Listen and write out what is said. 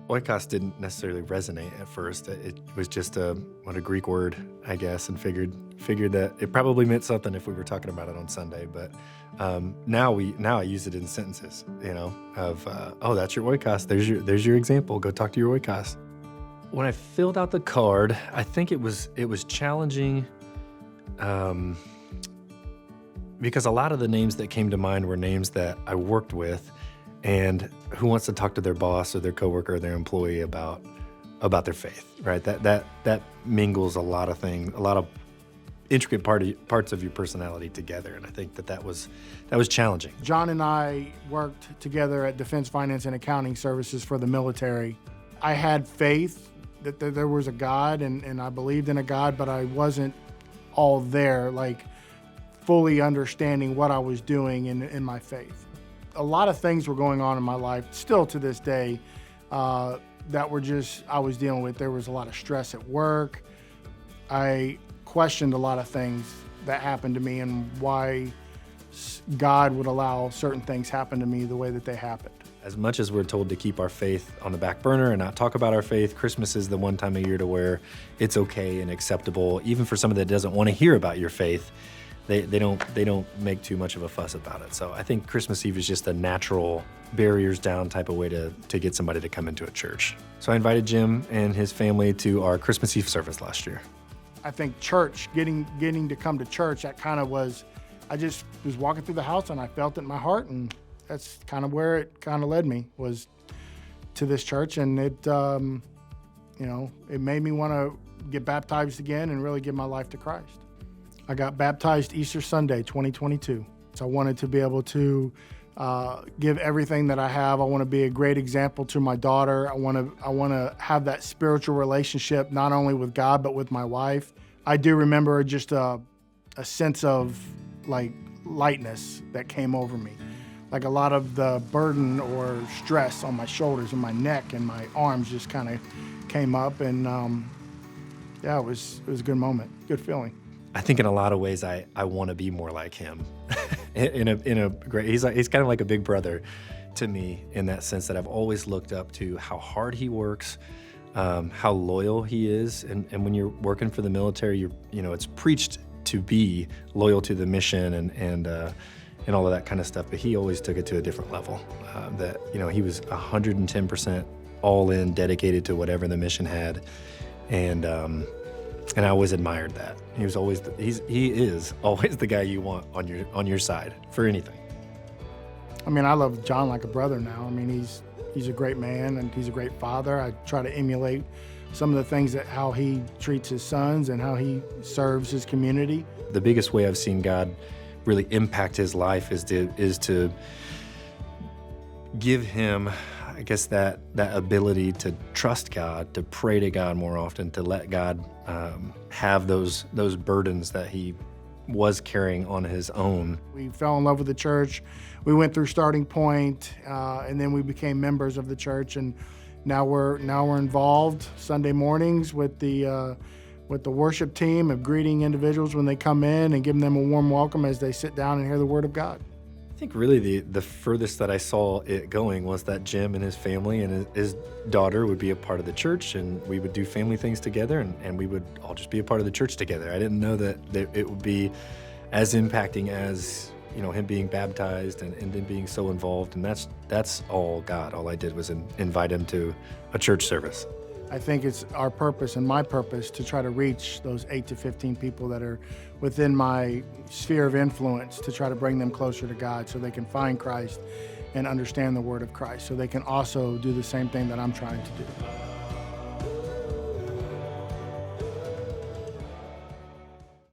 Oikos didn't necessarily resonate at first. It was just a Greek word, I guess, and figured that it probably meant something if we were talking about it on Sunday. But now I use it in sentences, of oh, that's your Oikos. There's your example. Go talk to your Oikos. When I filled out the card, I think it was challenging, because a lot of the names that came to mind were names that I worked with, and who wants to talk to their boss or their coworker or their employee about their faith, right? That mingles a lot of things, a lot of intricate parts of your personality together, and I think that was challenging. John and I worked together at Defense Finance and Accounting Services for the military. I had faith that there was a God, and I believed in a God, but I wasn't all there, like fully understanding what I was doing in my faith. A lot of things were going on in my life, still to this day, that were I was dealing with. There was a lot of stress at work. I questioned a lot of things that happened to me and why God would allow certain things happen to me the way that they happened. As much as we're told to keep our faith on the back burner and not talk about our faith, Christmas is the one time of year to where it's okay and acceptable, even for someone that doesn't want to hear about your faith. They don't make too much of a fuss about it. So I think Christmas Eve is just a natural barriers down type of way to get somebody to come into a church. So I invited Jim and his family to our Christmas Eve service last year. I think church, getting to come to church, that kind of was, I just was walking through the house and I felt it in my heart, and that's kind of where it kind of led me, was to this church, and it made me want to get baptized again and really give my life to Christ. I got baptized Easter Sunday, 2022. So I wanted to be able to give everything that I have. I want to be a great example to my daughter. I want to have that spiritual relationship, not only with God, but with my wife. I do remember just a sense of like lightness that came over me. Like a lot of the burden or stress on my shoulders and my neck and my arms just kind of came up, and it was a good moment, good feeling. I think in a lot of ways I want to be more like him. in a great, he's kind of like a big brother to me, in that sense that I've always looked up to how hard he works, how loyal he is, and when you're working for the military, it's preached to be loyal to the mission and all of that kind of stuff. But he always took it to a different level. That he was 110% all in, dedicated to whatever the mission had, and I always admired that. He is always the guy you want on your side for anything. I mean, I love John like a brother now. I mean, he's a great man and he's a great father. I try to emulate some of the things how he treats his sons and how he serves his community. The biggest way I've seen God really impact his life is to give him, I guess, that ability to trust God, to pray to God more often, to let God have those burdens that he was carrying on his own. We fell in love with the church. We went through Starting Point, and then we became members of the church, and now we're involved Sunday mornings with the worship team of greeting individuals when they come in and giving them a warm welcome as they sit down and hear the Word of God. I think really the furthest that I saw it going was that Jim and his family and his daughter would be a part of the church, and we would do family things together, and we would all just be a part of the church together. I didn't know that it would be as impacting as him being baptized and then being so involved, and that's all God. All I did was invite him to a church service. I think it's our purpose and my purpose to try to reach those 8 to 15 people that are within my sphere of influence, to try to bring them closer to God so they can find Christ and understand the Word of Christ, so they can also do the same thing that I'm trying to do.